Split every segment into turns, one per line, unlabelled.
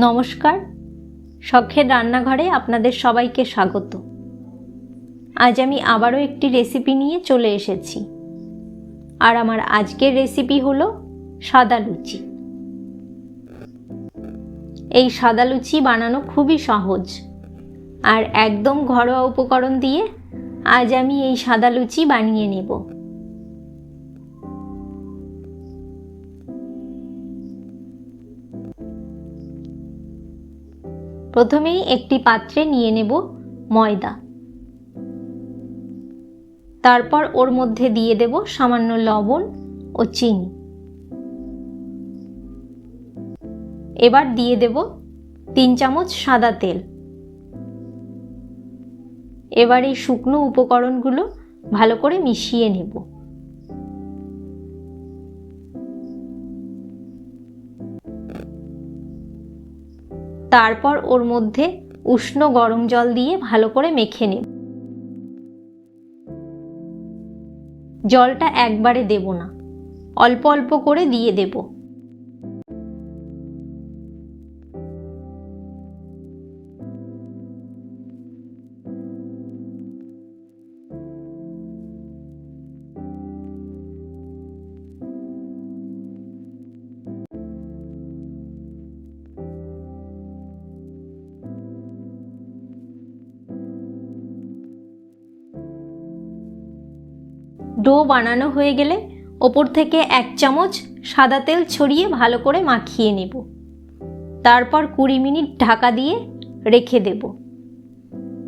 নমস্কার, শখের রান্নাঘরে আপনাদের সবাইকে স্বাগত। আজ আমি আবারও একটি রেসিপি নিয়ে চলে এসেছি। আর আমার আজকের রেসিপি হলো সাদা লুচি। এই সাদা লুচি বানানো খুবই সহজ আর একদম ঘরোয়া উপকরণ দিয়ে আজ আমি এই সাদা লুচি বানিয়ে নেব। প্রথমেই একটি পাত্রে নিয়ে নেব ময়দা, তারপর ওর মধ্যে দিয়ে দেব সামান্য লবণ ও চিনি। এবার দিয়ে দেব 3 চামচ সাদা তেল। এবার এই শুকনো উপকরণগুলো ভালো করে মিশিয়ে নেব। তারপর ওর মধ্যে উষ্ণ গরম জল দিয়ে ভালো করে মেখে নেব। জলটা একবারে দেব না, অল্প অল্প করে দিয়ে দেব। ডো বানানো হয়ে গেলে ওপর থেকে 1 চামচ সাদা তেল ছড়িয়ে ভালো করে মাখিয়ে নেব। তারপর 20 মিনিট ঢাকা দিয়ে রেখে দেব।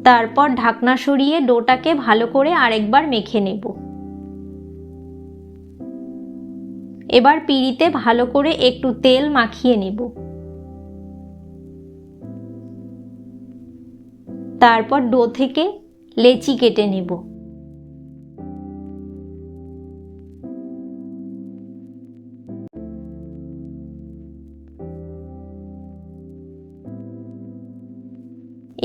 তারপর ঢাকনা সরিয়ে ডোটাকে ভালো করে আরেকবার মেখে নেব। এবার পিঁড়িতে ভালো করে একটু তেল মাখিয়ে নেব। তারপর ডো থেকে লেচি কেটে নেব।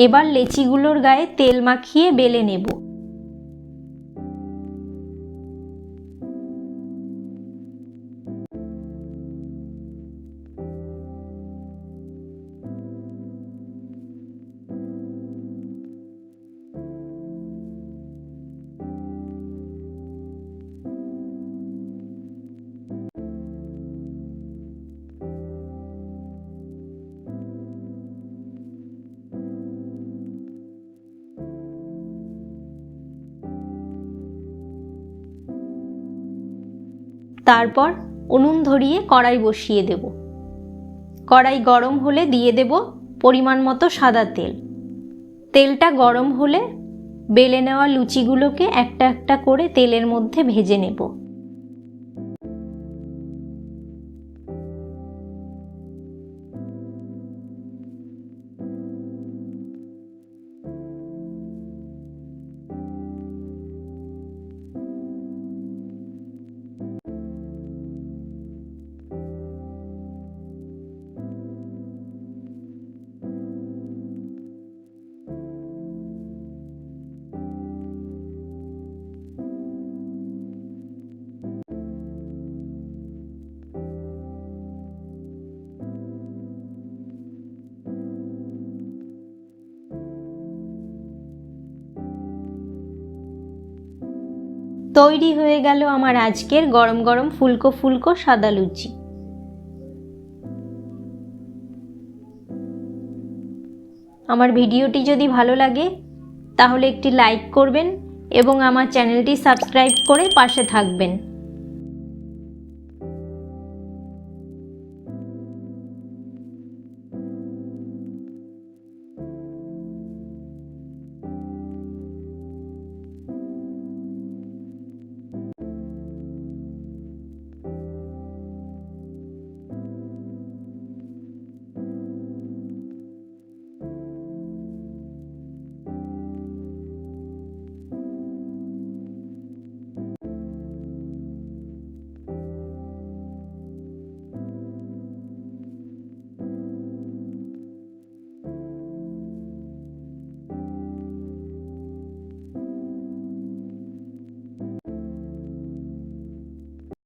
এবার লেচিগুলোর গায়ে তেল মাখিয়ে বেলে নেব। তারপর উনুন ধরিয়ে কড়াই বসিয়ে দেব। কড়াই গরম হলে দিয়ে দেব পরিমাণ মতো সাদা তেল। তেলটা গরম হলে বেলে নেওয়া লুচিগুলোকে একটা একটা করে তেলের মধ্যে ভেজে নেব। তৈরি হয়ে গেল আমার আজকের গরম গরম ফুলকো ফুলকো সাদা লুচি। আমার ভিডিওটি যদি ভালো লাগে তাহলে একটি লাইক করবেন এবং আমার চ্যানেলটি সাবস্ক্রাইব করে পাশে থাকবেন।